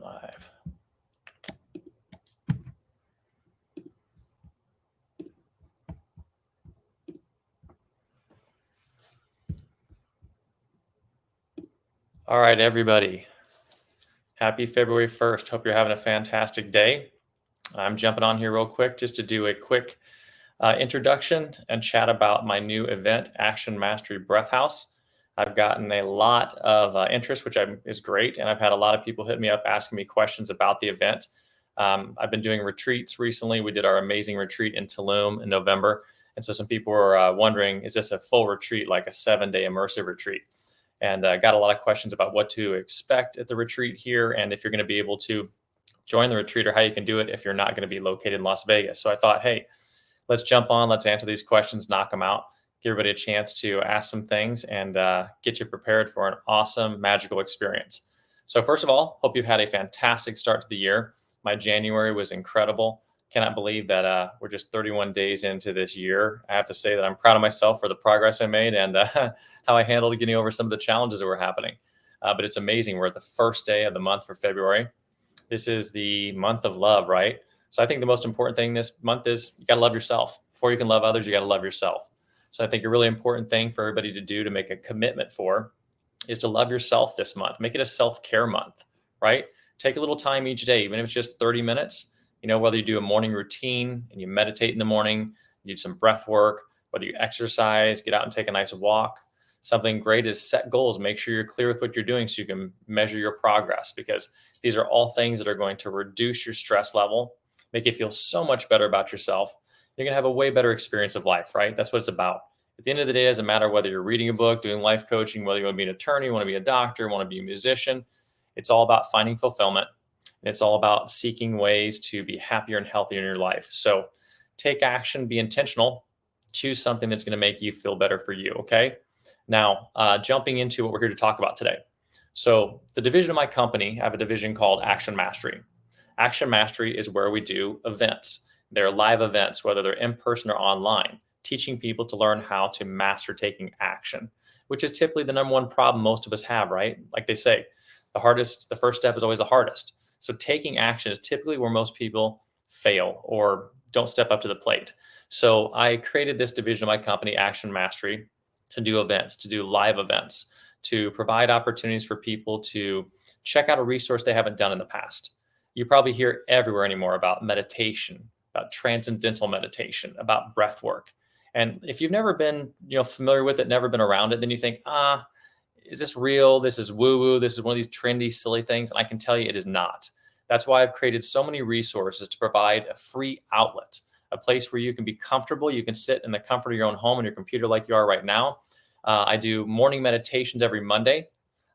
Live. All right, everybody. Happy February 1st. Hope you're having a fantastic day. I'm jumping on here real quick just to do a quick introduction and chat about my new event, Action Mastery Breath House. I've gotten a lot of interest, which is great. And I've had a lot of people hit me up asking me questions about the event. I've been doing retreats recently. We did our amazing retreat in Tulum in November. And so some people were wondering, is this a full retreat, like a 7-day immersive retreat? And got a lot of questions about what to expect at the retreat here and if you're going to be able to join the retreat or how you can do it if you're not going to be located in Las Vegas. So I thought, hey, let's jump on, let's answer these questions, knock them out, give everybody a chance to ask some things and get you prepared for an awesome, magical experience. So first of all, hope you've had a fantastic start to the year. My January was incredible. Cannot believe that we're just 31 days into this year. I have to say that I'm proud of myself for the progress I made and how I handled getting over some of the challenges that were happening. But it's amazing. We're at the first day of the month for February. This is the month of love, right? So I think the most important thing this month is you got to love yourself. Before you can love others, you got to love yourself. So I think a really important thing for everybody to do to make a commitment for is to love yourself this month. Make it a self-care month, right? Take a little time each day, even if it's just 30 minutes, whether you do a morning routine and you meditate in the morning, you do some breath work, whether you exercise, get out and take a nice walk. Something great is set goals. Make sure you're clear with what you're doing so you can measure your progress, because these are all things that are going to reduce your stress level, make you feel so much better about yourself. You're going to have a way better experience of life, right? That's what it's about. At the end of the day, it doesn't matter whether you're reading a book, doing life coaching, whether you want to be an attorney, want to be a doctor, want to be a musician. It's all about finding fulfillment. And it's all about seeking ways to be happier and healthier in your life. So take action, be intentional, choose something that's going to make you feel better for you. Okay. Now, jumping into what we're here to talk about today. So the division of my company, I have a division called Action Mastery. Action Mastery is where we do events. They're live events, whether they're in person or online, teaching people to learn how to master taking action, which is typically the number one problem most of us have, right? Like they say, the first step is always the hardest. So taking action is typically where most people fail or don't step up to the plate. So I created this division of my company, Action Mastery, to do events, to do live events, to provide opportunities for people to check out a resource they haven't done in the past. You probably hear everywhere anymore about meditation, about transcendental meditation, about breath work. And if you've never been, familiar with it, never been around it, then you think, is this real? This is woo-woo. This is one of these trendy, silly things. And I can tell you it is not. That's why I've created so many resources to provide a free outlet, a place where you can be comfortable. You can sit in the comfort of your own home on your computer like you are right now. I do morning meditations every Monday.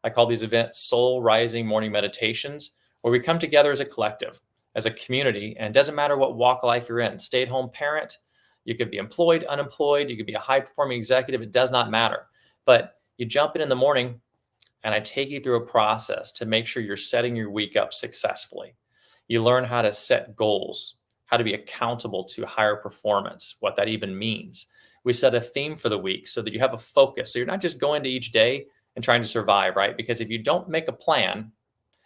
I call these events Soul Rising Morning Meditations, where we come together as a collective, as a community. And it doesn't matter what walk of life you're in, stay-at-home parent, you could be employed, unemployed, you could be a high-performing executive. It does not matter. But you jump in the morning and I take you through a process to make sure you're setting your week up successfully. You learn how to set goals, how to be accountable to higher performance, what that even means. We set a theme for the week so that you have a focus. So you're not just going to each day and trying to survive, right? Because if you don't make a plan,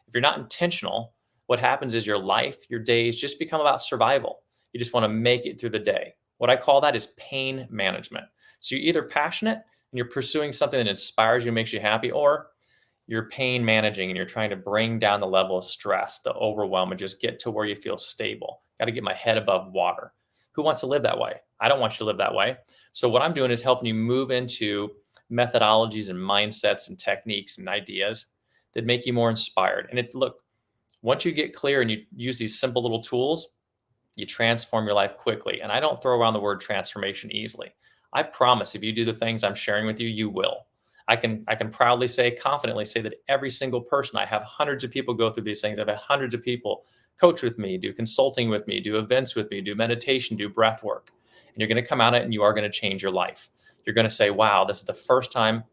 if you're not intentional, what happens is your life, your days just become about survival. You just want to make it through the day. What I call that is pain management. So you're either passionate and you're pursuing something that inspires you, makes you happy, or you're pain managing and you're trying to bring down the level of stress, the overwhelm, and just get to where you feel stable. Got to get my head above water. Who wants to live that way? I don't want you to live that way. So what I'm doing is helping you move into methodologies and mindsets and techniques and ideas that make you more inspired. And look, once you get clear and you use these simple little tools, you transform your life quickly. And I don't throw around the word transformation easily. I promise if you do the things I'm sharing with you, you will. I can proudly say, confidently say that every single person, I have hundreds of people go through these things. I've had hundreds of people coach with me, do consulting with me, do events with me, do meditation, do breath work. And you're going to come out it and you are going to change your life. You're going to say, wow, this is the first time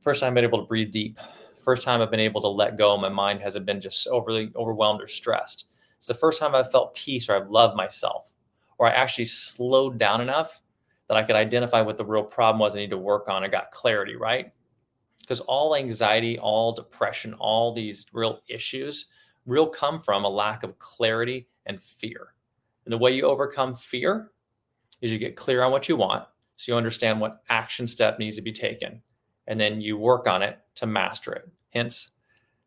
I've been able to breathe deep. First time I've been able to let go. My mind hasn't been just overly overwhelmed or stressed. It's the first time I've felt peace or I've loved myself, or I actually slowed down enough that I could identify what the real problem was I need to work on. I got clarity, right? Because all anxiety, all depression, all these real issues will come from a lack of clarity and fear. And the way you overcome fear is you get clear on what you want, so you understand what action step needs to be taken, and then you work on it to master it. Hence,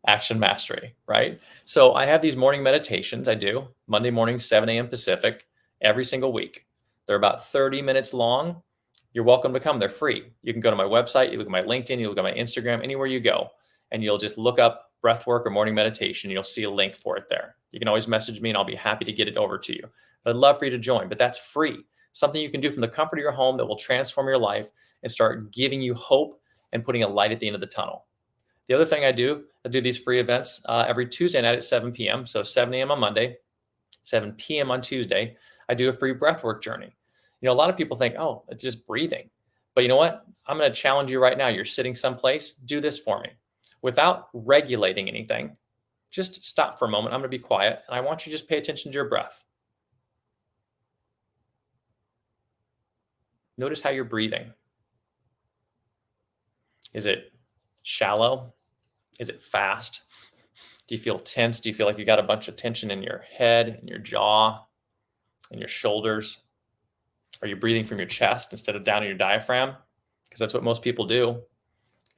action mastery, right? So I have these morning meditations I do Monday morning, 7 a.m. Pacific, every single week. They're about 30 minutes long. You're welcome to come. They're free. You can go to my website, you look at my LinkedIn, you look at my Instagram, anywhere you go, and you'll just look up breathwork or morning meditation. You'll see a link for it there. You can always message me and I'll be happy to get it over to you. But I'd love for you to join, but that's free. Something you can do from the comfort of your home that will transform your life and start giving you hope and putting a light at the end of the tunnel. The other thing I do these free events every Tuesday night at 7 p.m. So 7 a.m. on Monday, 7 p.m. on Tuesday. I do a free breathwork journey. A lot of people think, oh, it's just breathing. But you know what? I'm going to challenge you right now. You're sitting someplace. Do this for me. Without regulating anything, just stop for a moment. I'm going to be quiet. And I want you to just pay attention to your breath. Notice how you're breathing. Is it shallow? Is it fast? Do you feel tense? Do you feel like you got a bunch of tension in your head, in your jaw, in your shoulders? Are you breathing from your chest instead of down in your diaphragm? Because that's what most people do.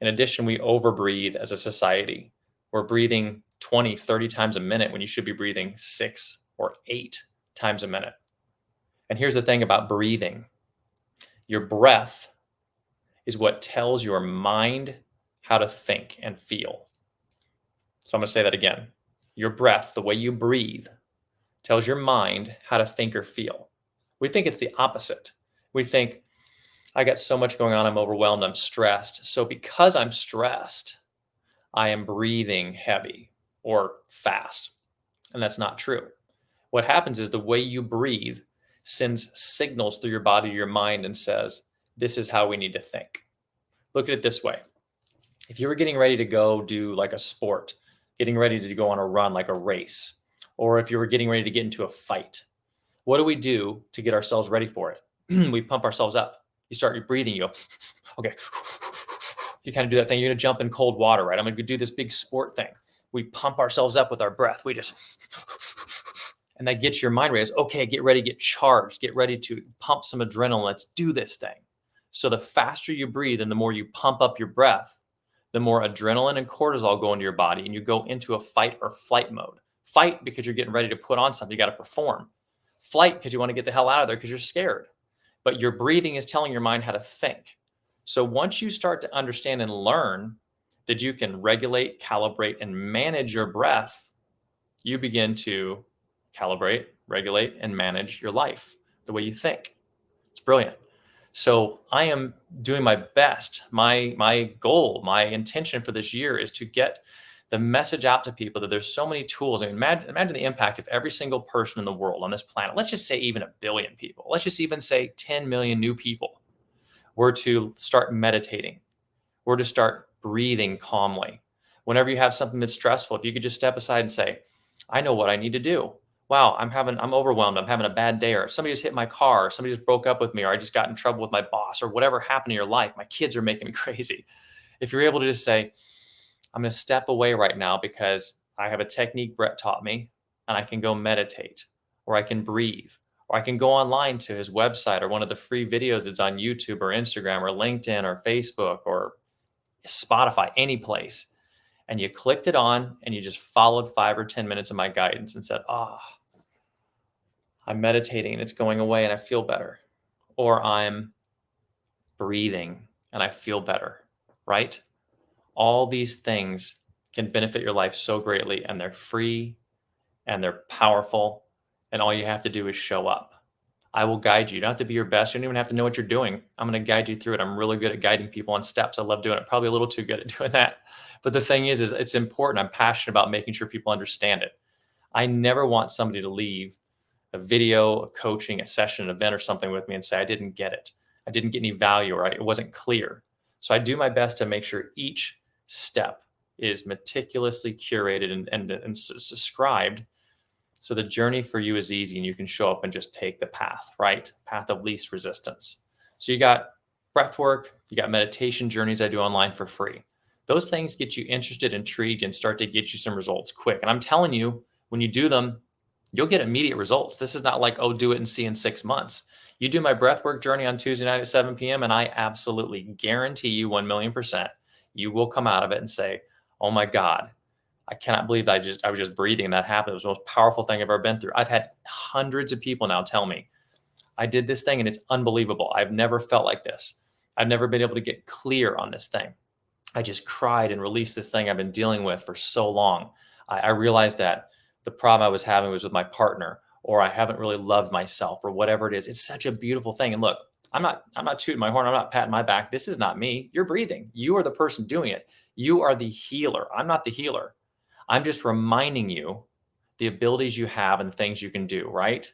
In addition, we overbreathe as a society. We're breathing 20, 30 times a minute when you should be breathing 6 or 8 times a minute. And here's the thing about breathing. Your breath is what tells your mind how to think and feel. So I'm going to say that again. Your breath, the way you breathe, tells your mind how to think or feel. We think it's the opposite. We think, I got so much going on, I'm overwhelmed, I'm stressed. So because I'm stressed, I am breathing heavy or fast. And that's not true. What happens is the way you breathe sends signals through your body to your mind and says, this is how we need to think. Look at it this way. If you were getting ready to go do like a sport, getting ready to go on a run, like a race, or if you were getting ready to get into a fight, what do we do to get ourselves ready for it? We pump ourselves up. You start your breathing, you go, okay. You kind of do that thing. You're going to jump in cold water, right? I'm going to do this big sport thing. We pump ourselves up with our breath. We just, and that gets your mind ready. Okay, get ready, get charged, get ready to pump some adrenaline. Let's do this thing. So the faster you breathe and the more you pump up your breath, the more adrenaline and cortisol go into your body and you go into a fight or flight mode. Fight because you're getting ready to put on something. You got to perform. Flight because you want to get the hell out of there because you're scared. But your breathing is telling your mind how to think. So once you start to understand and learn that you can regulate, calibrate, and manage your breath, you begin to calibrate, regulate, and manage your life, the way you think. It's brilliant. So I am doing my best. My goal, my intention for this year is to get the message out to people that there's so many tools. I mean, imagine the impact if every single person in the world on this planet, let's just say even 1 billion people, let's just even say 10 million new people were to start meditating, were to start breathing calmly. Whenever you have something that's stressful, if you could just step aside and say, I know what I need to do. Wow, I'm overwhelmed. I'm having a bad day, or somebody just hit my car, or somebody just broke up with me, or I just got in trouble with my boss, or whatever happened in your life. My kids are making me crazy. If you're able to just say, I'm going to step away right now because I have a technique Brett taught me and I can go meditate, or I can breathe, or I can go online to his website or one of the free videos that's on YouTube or Instagram or LinkedIn or Facebook or Spotify, any place. And you clicked it on and you just followed 5 or 10 minutes of my guidance and said, I'm meditating and it's going away and I feel better. Or I'm breathing and I feel better, right? All these things can benefit your life so greatly, and they're free and they're powerful. And all you have to do is show up. I will guide you. You don't have to be your best. You don't even have to know what you're doing. I'm going to guide you through it. I'm really good at guiding people on steps. I love doing it. Probably a little too good at doing that. But the thing is it's important. I'm passionate about making sure people understand it. I never want somebody to leave a video, a coaching, a session, an event or something with me and say, I didn't get it. I didn't get any value, or it wasn't clear. So I do my best to make sure each step is meticulously curated and described, so the journey for you is easy and you can show up and just take the path, right? Path of least resistance. So you got breath work, you got meditation journeys I do online for free. Those things get you interested, intrigued, and start to get you some results quick. And I'm telling you, when you do them, you'll get immediate results. This is not like, oh, do it and see in 6 months. You do my breathwork journey on Tuesday night at 7 p.m., and I absolutely guarantee you 1,000,000%, you will come out of it and say, oh my God, I cannot believe I was just breathing and that happened. It was the most powerful thing I've ever been through. I've had hundreds of people now tell me, I did this thing and it's unbelievable. I've never felt like this. I've never been able to get clear on this thing. I just cried and released this thing I've been dealing with for so long. I realized that the problem I was having was with my partner, or I haven't really loved myself, or whatever it is. It's such a beautiful thing. And look, I'm not tooting my horn. I'm not patting my back. This is not me. You're breathing. You are the person doing it. You are the healer. I'm not the healer. I'm just reminding you the abilities you have and things you can do, right?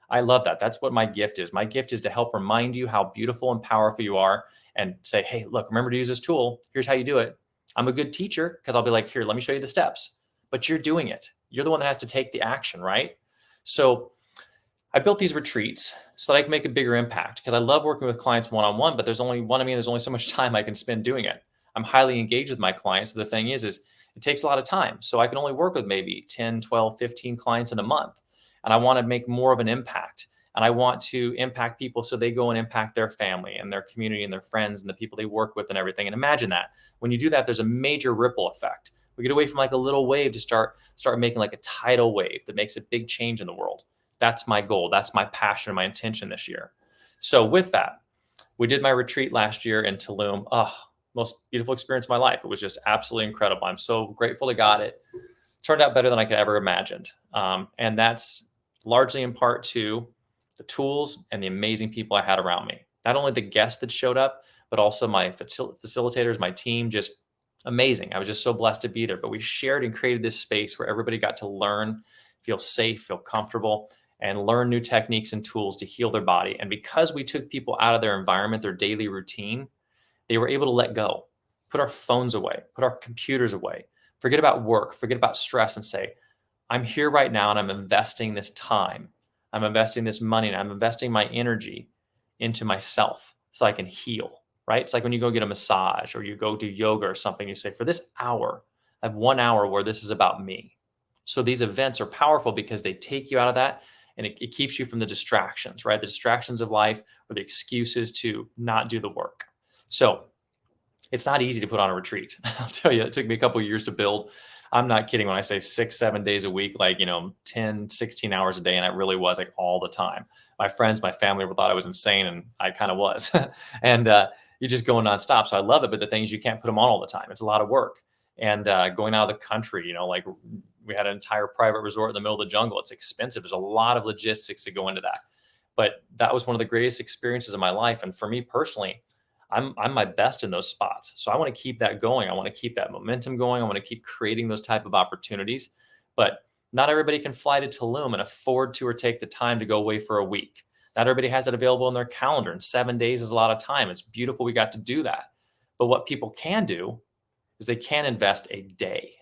I love that. That's what my gift is. My gift is to help remind you how beautiful and powerful you are and say, hey, look, remember to use this tool. Here's how you do it. I'm a good teacher because I'll be like, here, let me show you the steps. But you're doing it. You're the one that has to take the action, right? So I built these retreats so that I can make a bigger impact because I love working with clients one-on-one, but there's only there's only so much time I can spend doing it. I'm highly engaged with my clients. So the thing is it takes a lot of time. So I can only work with maybe 10, 12, 15 clients in a month. And I want to make more of an impact. And I want to impact people so they go and impact their family and their community and their friends and the people they work with and everything. And imagine that. When you do that, there's a major ripple effect. We get away from like a little wave to start making like a tidal wave that makes a big change in the world. That's my goal. That's my passion and my intention this year. So with that, we did my retreat last year in Tulum. Oh, most beautiful experience of my life. It was just absolutely incredible. I'm so grateful to God. It turned out better than I could ever imagined. And that's largely in part to the tools and the amazing people I had around me. Not only the guests that showed up, but also my facilitators, my team, just amazing. I was just so blessed to be there. But we shared and created this space where everybody got to learn, feel safe, feel comfortable, and learn new techniques and tools to heal their body. And because we took people out of their environment, their daily routine, they were able to let go, put our phones away, put our computers away, forget about work, forget about stress, and say, I'm here right now and I'm investing this time. I'm investing this money and I'm investing my energy into myself so I can heal, right? It's like when you go get a massage or you go do yoga or something, you say, for this hour, I have 1 hour where this is about me. So these events are powerful because they take you out of that and it keeps you from the distractions, right? The distractions of life or the excuses to not do the work. So it's not easy to put on a retreat. I'll tell you, it took me a couple of years to build. I'm not kidding when I say 6, 7 days a week, like, 10, 16 hours a day. And it really was like all the time. My friends, my family thought I was insane. And I kind of was. And you're just going nonstop. So I love it. But the thing is, you can't put them on all the time. It's a lot of work. And going out of the country, like we had an entire private resort in the middle of the jungle. It's expensive. There's a lot of logistics that go into that. But that was one of the greatest experiences of my life. And for me personally, I'm my best in those spots. So I want to keep that going. I want to keep that momentum going. I want to keep creating those type of opportunities. But not everybody can fly to Tulum and afford to or take the time to go away for a week. Not everybody has it available in their calendar, and 7 days is a lot of time. It's beautiful we got to do that. But what people can do is they can invest a day.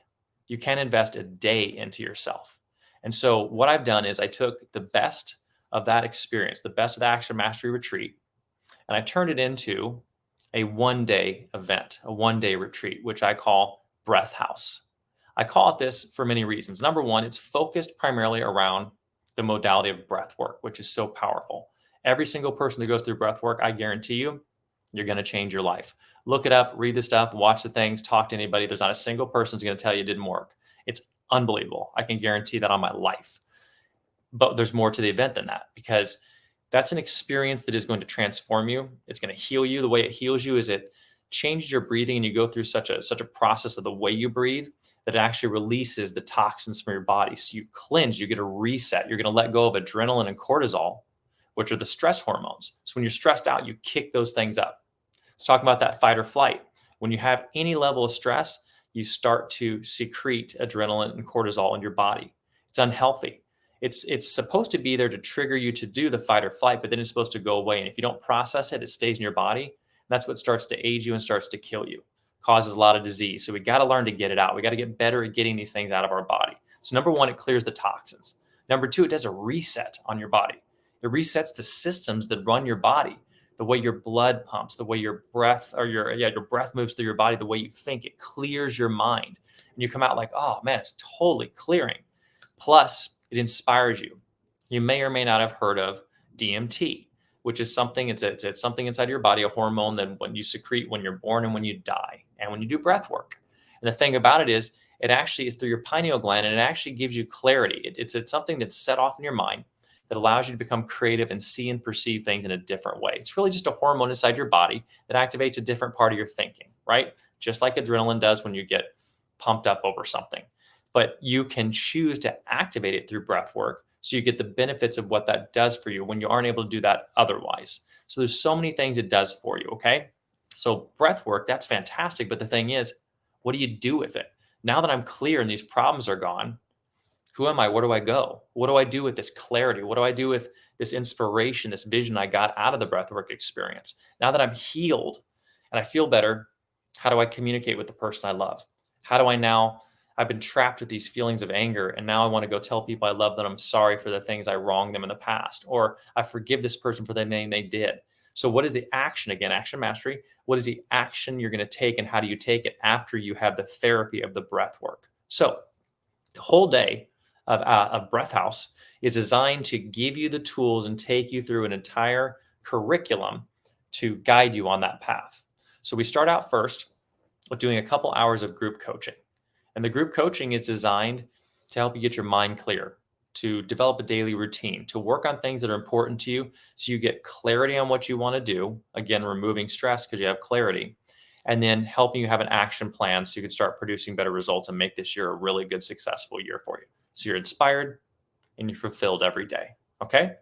You can invest a day into yourself. And so what I've done is I took the best of that experience, the best of the Action Mastery Retreat, and I turned it into a 1-day event, a 1-day retreat, which I call Breath House. I call it this for many reasons. Number one, it's focused primarily around the modality of breath work, which is so powerful. Every single person that goes through breath work, I guarantee you, you're going to change your life. Look it up, read the stuff, watch the things, talk to anybody. There's not a single person who's going to tell you it didn't work. It's unbelievable. I can guarantee that on my life. But there's more to the event than that, because that's an experience that is going to transform you. It's going to heal you. The way it heals you is it changes your breathing, and you go through such a process of the way you breathe that it actually releases the toxins from your body. So you cleanse, you get a reset. You're going to let go of adrenaline and cortisol, which are the stress hormones. So when you're stressed out, you kick those things up. Let's talk about that fight or flight. When you have any level of stress, you start to secrete adrenaline and cortisol in your body. It's unhealthy. It's supposed to be there to trigger you to do the fight or flight, but then it's supposed to go away. And if you don't process it, it stays in your body. And that's what starts to age you and starts to kill you, causes a lot of disease. So we got to learn to get it out. We got to get better at getting these things out of our body. So number one, it clears the toxins. Number two, it does a reset on your body. It resets the systems that run your body the way your blood pumps, the way your breath or your breath moves through your body, the way you think, it clears your mind. And you come out like, oh man, it's totally clearing. Plus, it inspires you. You may or may not have heard of DMT, which is something, it's something inside your body, a hormone that when you secrete when you're born and when you die, and when you do breath work. And the thing about it is, it actually is through your pineal gland, and it actually gives you clarity. It's something that's set off in your mind that allows you to become creative and see and perceive things in a different way. It's really just a hormone inside your body that activates a different part of your thinking, right? Just like adrenaline does when you get pumped up over something. But you can choose to activate it through breath work so you get the benefits of what that does for you when you aren't able to do that otherwise. So there's so many things it does for you, okay? So breath work, that's fantastic. But the thing is, what do you do with it? Now that I'm clear and these problems are gone, who am I? Where do I go? What do I do with this clarity? What do I do with this inspiration, this vision I got out of the breathwork experience? Now that I'm healed and I feel better, how do I communicate with the person I love? How do I now? I've been trapped with these feelings of anger, and now I want to go tell people I love that I'm sorry for the things I wronged them in the past, or I forgive this person for the thing they did. So, what is the action? Again, action mastery. What is the action you're going to take, and how do you take it after you have the therapy of the breath work? So, the whole day of Breath House is designed to give you the tools and take you through an entire curriculum to guide you on that path. So we start out first with doing a couple hours of group coaching. And the group coaching is designed to help you get your mind clear, to develop a daily routine, to work on things that are important to you so you get clarity on what you want to do. Again, removing stress because you have clarity, and then helping you have an action plan so you can start producing better results and make this year a really good, successful year for you. So you're inspired and you're fulfilled every day. Okay.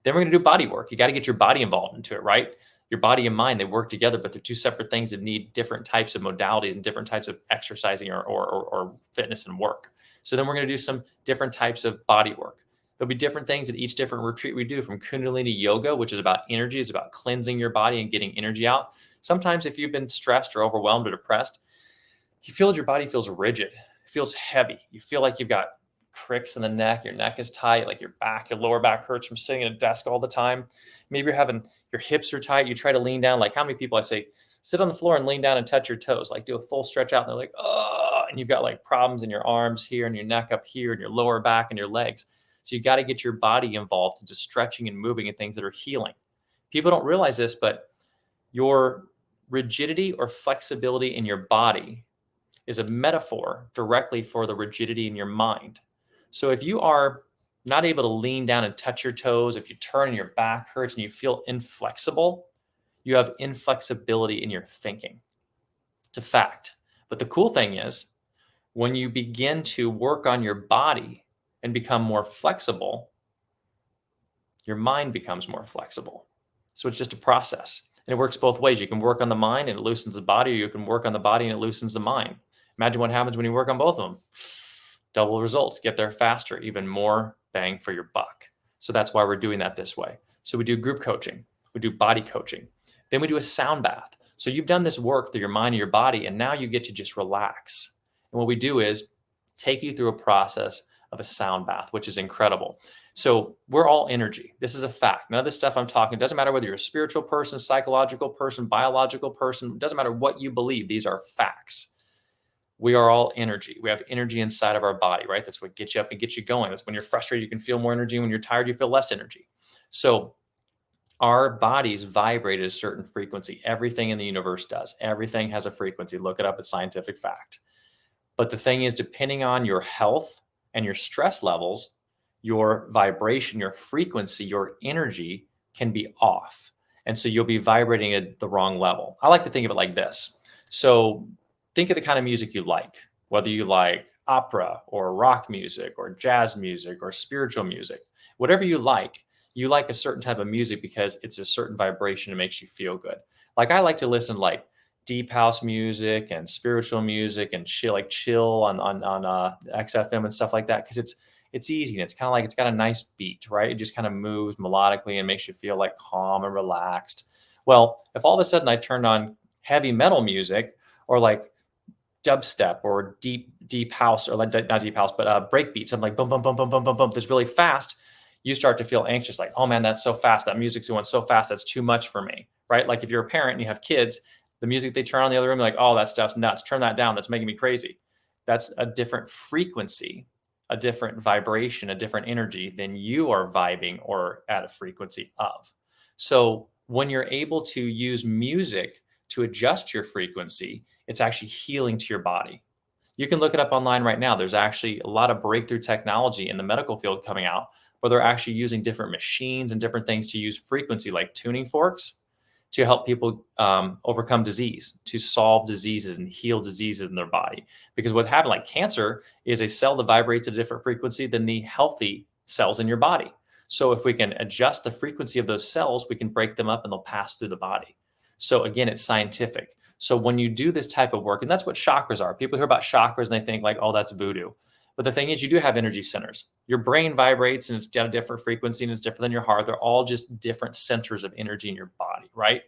Then we're going to do body work. You got to get your body involved into it, right? Your body and mind, they work together, but they're two separate things that need different types of modalities and different types of exercising or fitness and work. So then we're going to do some different types of body work. There'll be different things at each different retreat we do, from Kundalini yoga, which is about energy, it's about cleansing your body and getting energy out. Sometimes if you've been stressed or overwhelmed or depressed, you feel your body feels rigid, it feels heavy. You feel like you've got cricks in the neck, your neck is tight, like your back, your lower back hurts from sitting at a desk all the time. Maybe you're having, your hips are tight. You try to lean down. Like, how many people I say, sit on the floor and lean down and touch your toes, like do a full stretch out. And they're like, oh, and you've got like problems in your arms here and your neck up here and your lower back and your legs. So you got to get your body involved into stretching and moving and things that are healing. People don't realize this, but your rigidity or flexibility in your body is a metaphor directly for the rigidity in your mind. So if you are not able to lean down and touch your toes, if you turn and your back hurts and you feel inflexible, you have inflexibility in your thinking. It's a fact. But the cool thing is, when you begin to work on your body and become more flexible, your mind becomes more flexible. So it's just a process. And it works both ways. You can work on the mind and it loosens the body, or you can work on the body and it loosens the mind. Imagine what happens when you work on both of them. Double results, get there faster, even more bang for your buck. So that's why we're doing that this way. So we do group coaching, we do body coaching, then we do a sound bath. So you've done this work through your mind and your body, and now you get to just relax. And what we do is take you through a process of a sound bath, which is incredible. So we're all energy. This is a fact. None of this stuff I'm talking, it doesn't matter whether you're a spiritual person, psychological person, biological person, it doesn't matter what you believe. These are facts. We are all energy. We have energy inside of our body, right? That's what gets you up and gets you going. That's when you're frustrated, you can feel more energy. When you're tired, you feel less energy. So our bodies vibrate at a certain frequency. Everything in the universe does. Everything has a frequency. Look it up. It's scientific fact. But the thing is, depending on your health and your stress levels, your vibration, your frequency, your energy can be off. And so you'll be vibrating at the wrong level. I like to think of it like this. So think of the kind of music you like, whether you like opera or rock music or jazz music or spiritual music, whatever you like a certain type of music because it's a certain vibration that makes you feel good. Like I like to listen to like deep house music and spiritual music and chill on XFM and stuff like that, because it's easy and it's kind of like it's got a nice beat, right? It just kind of moves melodically and makes you feel like calm and relaxed. Well, if all of a sudden I turned on heavy metal music or like dubstep or deep house, or like not deep house, but break beats, something like boom, boom, boom, boom, boom, boom, boom, that's really fast, you start to feel anxious, like, oh man, that's so fast. That music's going so fast. That's too much for me, right? Like if you're a parent and you have kids, the music they turn on in the other room, like, oh, that stuff's nuts. Turn that down. That's making me crazy. That's a different frequency, a different vibration, a different energy than you are vibing or at a frequency of. So when you're able to use music to adjust your frequency, it's actually healing to your body. You can look it up online right now. There's actually a lot of breakthrough technology in the medical field coming out where they're actually using different machines and different things to use frequency, like tuning forks, to help people overcome disease, to solve diseases and heal diseases in their body. Because what happened, like cancer, is a cell that vibrates at a different frequency than the healthy cells in your body. So if we can adjust the frequency of those cells, we can break them up and they'll pass through the body. So again, it's scientific. So when you do this type of work, and that's what chakras are. People hear about chakras and they think like, oh, that's voodoo. But the thing is, you do have energy centers. Your brain vibrates and it's got a different frequency and it's different than your heart. They're all just different centers of energy in your body, right?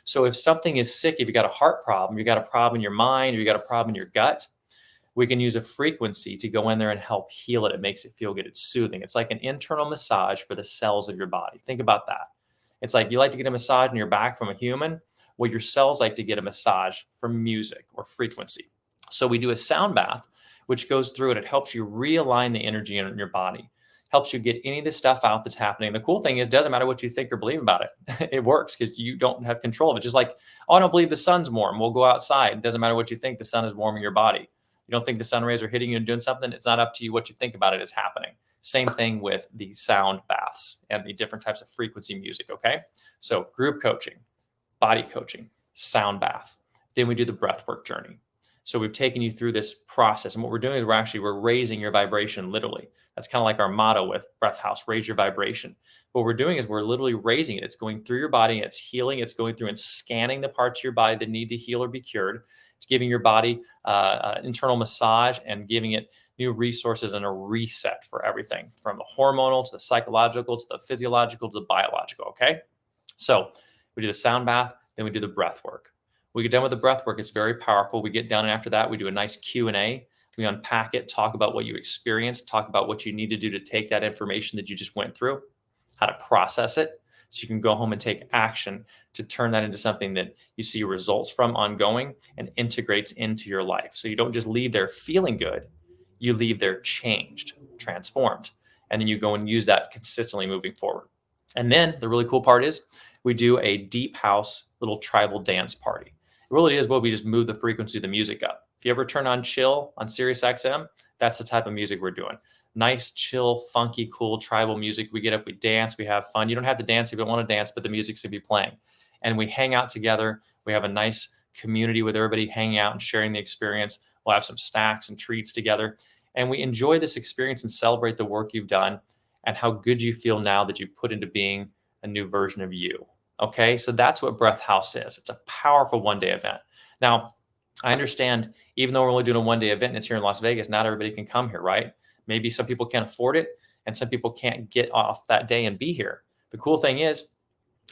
So if something is sick, if you got a heart problem, you got a problem in your mind, or you got a problem in your gut, we can use a frequency to go in there and help heal it. It makes it feel good. It's soothing. It's like an internal massage for the cells of your body. Think about that. It's like you like to get a massage in your back from a human. Well, your cells like to get a massage from music or frequency. So we do a sound bath, which goes through and it helps you realign the energy in your body, helps you get any of the stuff out that's happening. The cool thing is, it doesn't matter what you think or believe about it. It works because you don't have control of it. Just like, oh, I don't believe the sun's warm. We'll go outside. It doesn't matter what you think. The sun is warming your body. You don't think the sun rays are hitting you and doing something. It's not up to you. What you think about it is happening. Same thing with the sound baths and the different types of frequency music. Okay. So group coaching, body coaching, sound bath. Then we do the breathwork journey. So we've taken you through this process. And what we're doing is we're raising your vibration literally. That's kind of like our motto with Breath House, raise your vibration. What we're doing is we're literally raising it. It's going through your body, it's healing, it's going through and scanning the parts of your body that need to heal or be cured. It's giving your body internal massage and giving it new resources and a reset for everything from the hormonal to the psychological to the physiological to the biological. Okay. So we do the sound bath, then we do the breath work. We get done with the breath work. It's very powerful. We get done, and after that, we do a nice Q&A. We unpack it, talk about what you experienced, talk about what you need to do to take that information that you just went through, how to process it, so you can go home and take action to turn that into something that you see results from ongoing and integrates into your life. So you don't just leave there feeling good, you leave there changed, transformed, and then you go and use that consistently moving forward. And then the really cool part is we do a deep house little tribal dance party. It really is what we just move the frequency of the music up. If you ever turn on chill on Sirius XM, that's the type of music we're doing. Nice, chill, funky, cool tribal music. We get up, we dance, we have fun. You don't have to dance if you don't want to dance, but the music's gonna be playing. And we hang out together. We have a nice community with everybody hanging out and sharing the experience. We'll have some snacks and treats together. And we enjoy this experience and celebrate the work you've done and how good you feel now that you put into being a new version of you. Okay, so that's what Breath House is. It's a powerful one-day event. Now, I understand, even though we're only doing a one-day event and it's here in Las Vegas, not everybody can come here, right? Maybe some people can't afford it and some people can't get off that day and be here. The cool thing is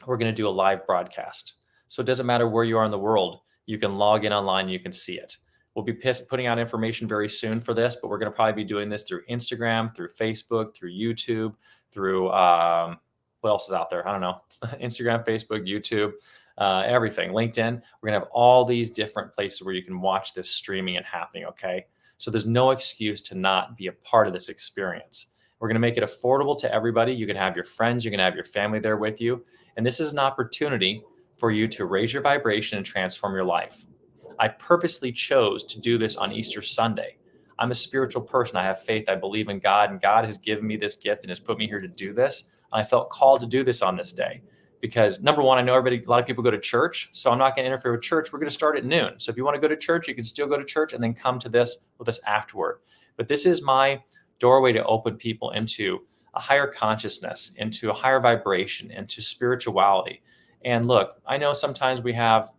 we're going to do a live broadcast. So it doesn't matter where you are in the world. You can log in online, you can see it. We'll be putting out information very soon for this, but we're going to probably be doing this through Instagram, through Facebook, through YouTube, through what else is out there? I don't know. Instagram, Facebook, YouTube, everything, LinkedIn. We're going to have all these different places where you can watch this streaming and happening. Okay. So there's no excuse to not be a part of this experience. We're going to make it affordable to everybody. You can have your friends, you can have your family there with you. And this is an opportunity for you to raise your vibration and transform your life. I purposely chose to do this on Easter Sunday. I'm a spiritual person. I have faith. I believe in God, and God has given me this gift and has put me here to do this. And I felt called to do this on this day because number one, I know a lot of people go to church, so I'm not going to interfere with church. We're going to start at noon. So if you want to go to church, you can still go to church and then come to this with us afterward. But this is my doorway to open people into a higher consciousness, into a higher vibration, into spirituality. And look, I know sometimes we have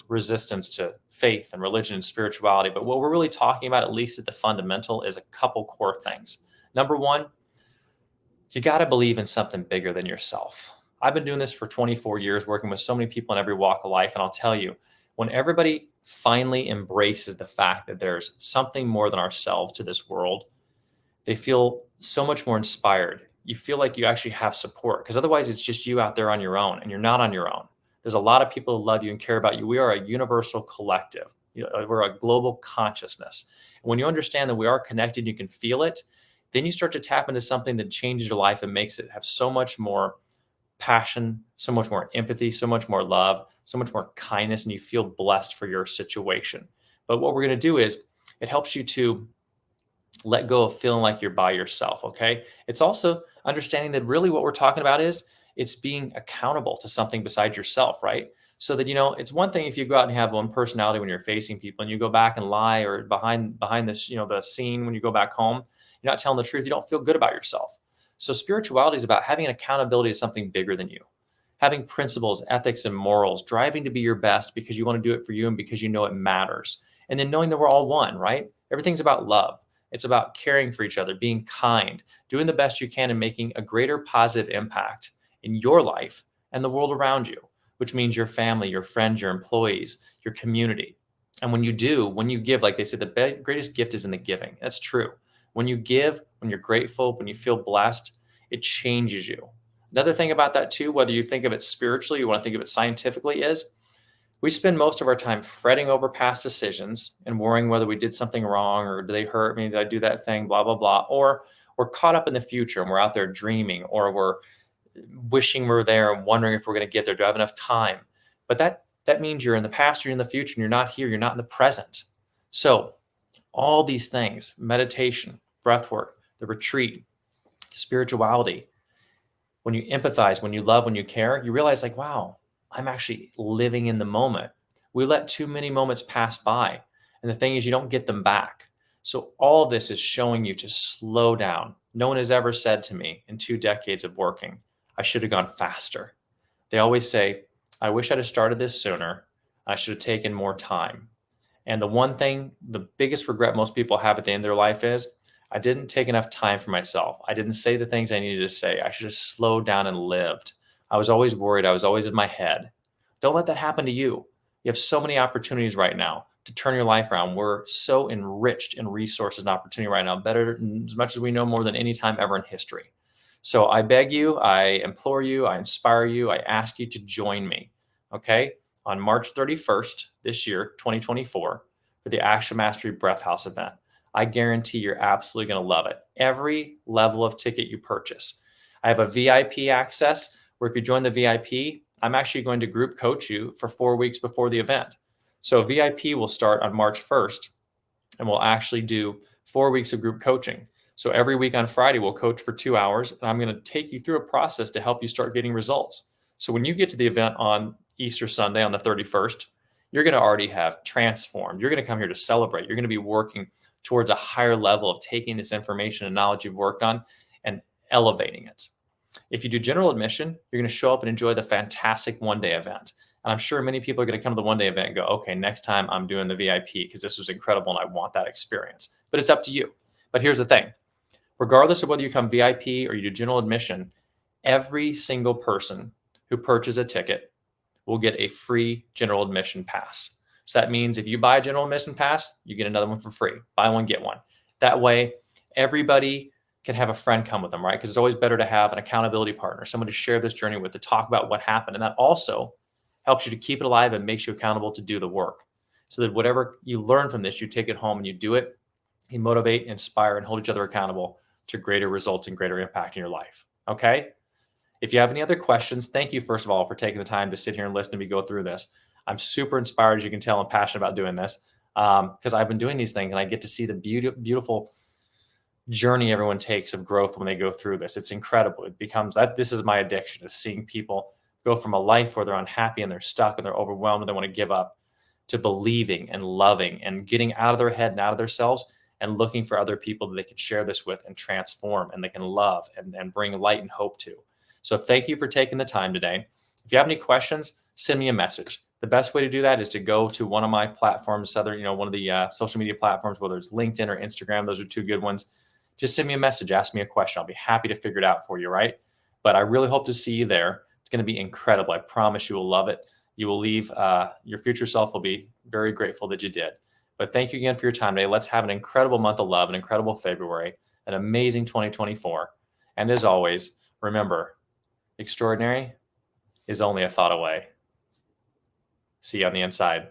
resistance to faith and religion and spirituality, but what we're really talking about, at least at the fundamental, is a couple core things. Number one, you got to believe in something bigger than yourself. I've been doing this for 24 years, working with so many people in every walk of life. And I'll tell you, when everybody finally embraces the fact that there's something more than ourselves to this world, they feel so much more inspired. You feel like you actually have support because otherwise it's just you out there on your own and you're not on your own. There's a lot of people who love you and care about you. We are a universal collective. We're a global consciousness. And when you understand that we are connected, you can feel it, then you start to tap into something that changes your life and makes it have so much more passion, so much more empathy, so much more love, so much more kindness, and you feel blessed for your situation. But what we're going to do is it helps you to let go of feeling like you're by yourself. Okay. It's also understanding that really what we're talking about is it's being accountable to something besides yourself, right? So that, it's one thing if you go out and have one personality when you're facing people and you go back and lie or behind this, the scene when you go back home, you're not telling the truth. You don't feel good about yourself. So spirituality is about having an accountability to something bigger than you, having principles, ethics, and morals, driving to be your best because you want to do it for you and because you know it matters. And then knowing that we're all one, right? Everything's about love. It's about caring for each other, being kind, doing the best you can, and making a greater positive impact in your life and the world around you, which means your family, your friends, your employees, your community. And when you give, like they say, the greatest gift is in the giving. That's true. When you give, when you're grateful, when you feel blessed, it changes you. Another thing about that too, whether you think of it spiritually, you want to think of it scientifically, is we spend most of our time fretting over past decisions and worrying whether we did something wrong or do they hurt me? Did I do that thing? Blah, blah, blah. Or we're caught up in the future and we're out there dreaming, or we're wishing we're there and wondering if we're going to get there. Do I have enough time? But that means you're in the past, you're in the future, and you're not here. You're not in the present. So all these things, meditation, breath work, the retreat, spirituality, when you empathize, when you love, when you care, you realize like, wow, I'm actually living in the moment. We let too many moments pass by. And the thing is, you don't get them back. So all of this is showing you to slow down. No one has ever said to me in 2 decades of working, I should have gone faster. They always say, I wish I'd have started this sooner. I should have taken more time. And the one thing, the biggest regret most people have at the end of their life is, I didn't take enough time for myself. I didn't say the things I needed to say. I should have slowed down and lived. I was always worried. I was always in my head. Don't let that happen to you. You have so many opportunities right now to turn your life around. We're so enriched in resources and opportunity right now, better as much as we know more than any time ever in history. So I beg you, I implore you, I inspire you, I ask you to join me, okay, on March 31st this year, 2024, for the Action Mastery Breath House event. I guarantee you're absolutely going to love it. Every level of ticket you purchase. I have a VIP access where if you join the VIP, I'm actually going to group coach you for 4 weeks before the event. So VIP will start on March 1st, and we'll actually do 4 weeks of group coaching. So every week on Friday, we'll coach for 2 hours, and I'm going to take you through a process to help you start getting results. So when you get to the event on Easter Sunday on the 31st, you're going to already have transformed. You're going to come here to celebrate. You're going to be working towards a higher level of taking this information and knowledge you've worked on and elevating it. If you do general admission, you're going to show up and enjoy the fantastic one-day event. And I'm sure many people are going to come to the one-day event and go, okay, next time I'm doing the VIP because this was incredible and I want that experience. But it's up to you. But here's the thing. Regardless of whether you come VIP or you do general admission, every single person who purchases a ticket will get a free general admission pass. So that means if you buy a general admission pass, you get another one for free. Buy one, get one. That way, everybody can have a friend come with them, right? Because it's always better to have an accountability partner, someone to share this journey with, to talk about what happened. And that also helps you to keep it alive and makes you accountable to do the work. So that whatever you learn from this, you take it home and you do it. You motivate, inspire, and hold each other accountable to greater results and greater impact in your life. Okay? If you have any other questions, thank you, first of all, for taking the time to sit here and listen to me go through this. I'm super inspired, as you can tell, and passionate about doing this because I've been doing these things and I get to see the beautiful journey everyone takes of growth when they go through this. It's incredible. It becomes that this is my addiction, is seeing people go from a life where they're unhappy and they're stuck and they're overwhelmed and they want to give up, to believing and loving and getting out of their head and out of themselves and looking for other people that they can share this with and transform and they can love and bring light and hope to. So thank you for taking the time today. If you have any questions, send me a message. The best way to do that is to go to one of my platforms, one of the social media platforms, whether it's LinkedIn or Instagram. Those are 2 good ones. Just send me a message, ask me a question. I'll be happy to figure it out for you, right? But I really hope to see you there. It's going to be incredible. I promise you will love it. You will leave, your future self will be very grateful that you did. But thank you again for your time today. Let's have an incredible month of love, an incredible February, an amazing 2024. And as always, remember, extraordinary is only a thought away. See you on the inside.